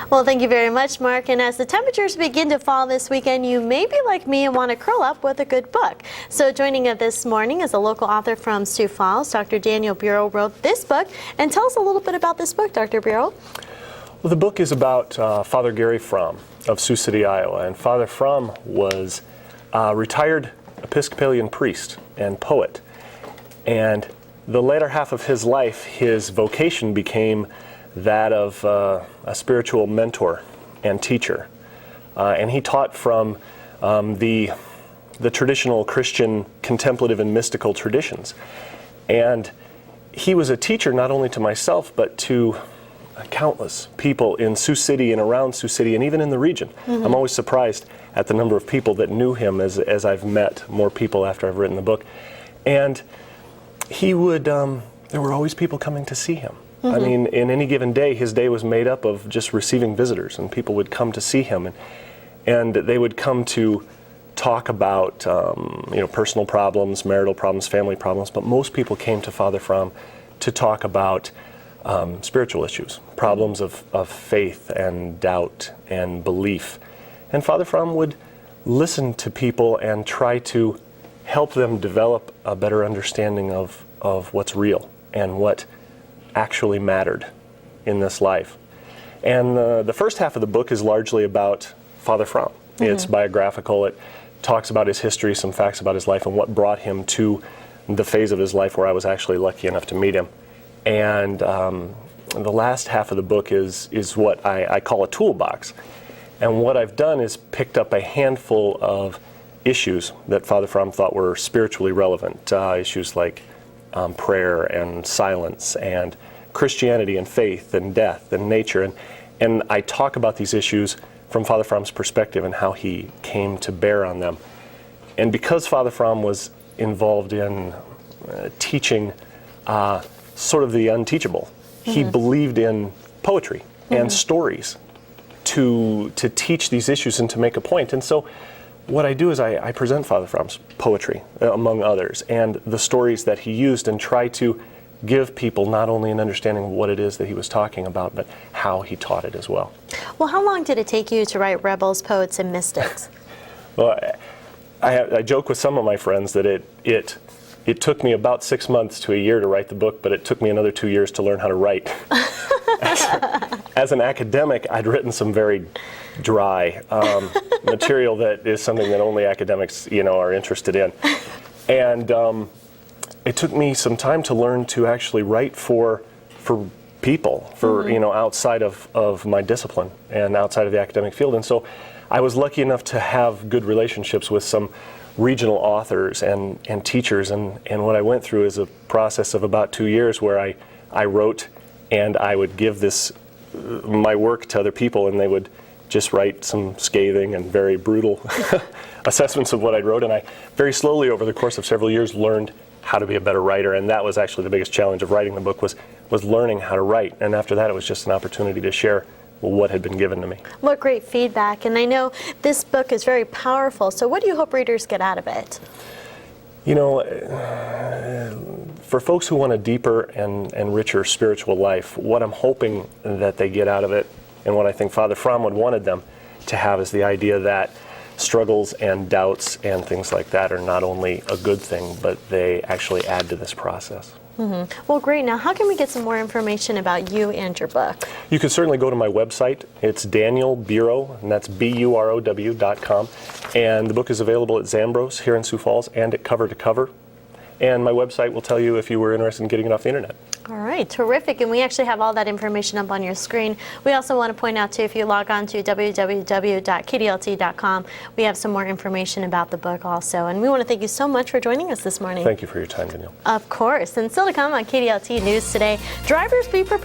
Well, thank you very much, Mark. And as the temperatures begin to fall this weekend, you may be like me and want to curl up with a good book. So joining us this morning is a local author from Sioux Falls. Dr. Daniel Burow wrote this book. And tell us a little bit about this book, Dr. Burow. Well, the book is about Father Gary Fromm of Sioux City, Iowa. And Father Fromm was a retired Episcopalian priest and poet. And the latter half of his life, his vocation became that of a spiritual mentor and teacher. And he taught from the traditional Christian contemplative and mystical traditions. And he was a teacher not only to myself, but to countless people in Sioux City and around Sioux City and even in the region. Mm-hmm. I'm always surprised at the number of people that knew him as I've met more people after I've written the book. And he would, there were always people coming to see him. Mm-hmm. I mean, in any given day, his day was made up of just receiving visitors, and people would come to see him, and they would come to talk about personal problems, marital problems, family problems, but most people came to Father Fromm to talk about spiritual issues, problems of faith and doubt and belief. And Father Fromm would listen to people and try to help them develop a better understanding of what's real and what actually mattered in this life. And the first half of the book is largely about Father Fromm. Mm-hmm. It's biographical. It talks about his history, some facts about his life, and what brought him to the phase of his life where I was actually lucky enough to meet him. And the last half of the book is what I call a toolbox. And what I've done is picked up a handful of issues that Father Fromm thought were spiritually relevant, issues like prayer and silence and Christianity and faith and death and nature. And I talk about these issues from Father Fromm's perspective and how he came to bear on them. And because Father Fromm was involved in teaching sort of the unteachable, mm-hmm. he believed in poetry mm-hmm. and stories to teach these issues and to make a point. And so what I do is I present Father Fromm's poetry, among others, and the stories that he used, and try to give people not only an understanding of what it is that he was talking about, but how he taught it as well. Well, how long did it take you to write Rebels, Poets, and Mystics? Well, I joke with some of my friends that it took me about 6 months to a year to write the book, but it took me another 2 years to learn how to write. As an academic, I'd written some very dry material that is something that only academics, are interested in. And it took me some time to learn to actually write for people, for mm-hmm. outside of my discipline and outside of the academic field. And so I was lucky enough to have good relationships with some regional authors and teachers. And what I went through is a process of about 2 years where I wrote, and I would give my work to other people, and they would just write some scathing and very brutal assessments of what I wrote. And I very slowly, over the course of several years, learned how to be a better writer. And that was actually the biggest challenge of writing the book, was learning how to write. And after that, it was just an opportunity to share what had been given to me. What great feedback. And I know this book is very powerful. So what do you hope readers get out of it? For folks who want a deeper and richer spiritual life, what I'm hoping that they get out of it, and what I think Father Fromm wanted them to have, is the idea that struggles and doubts and things like that are not only a good thing, but they actually add to this process. Mm-hmm. Well, great. Now, how can we get some more information about you and your book? You can certainly go to my website. It's Daniel Burow, and that's BUROW.com. And the book is available at Zambros here in Sioux Falls and at Cover to Cover. And my website will tell you if you were interested in getting it off the internet. All right, terrific. And we actually have all that information up on your screen. We also want to point out, too, if you log on to www.KDLT.com, we have some more information about the book also. And we want to thank you so much for joining us this morning. Thank you for your time, Danielle. Of course. And still to come on KDLT News Today, drivers be prepared.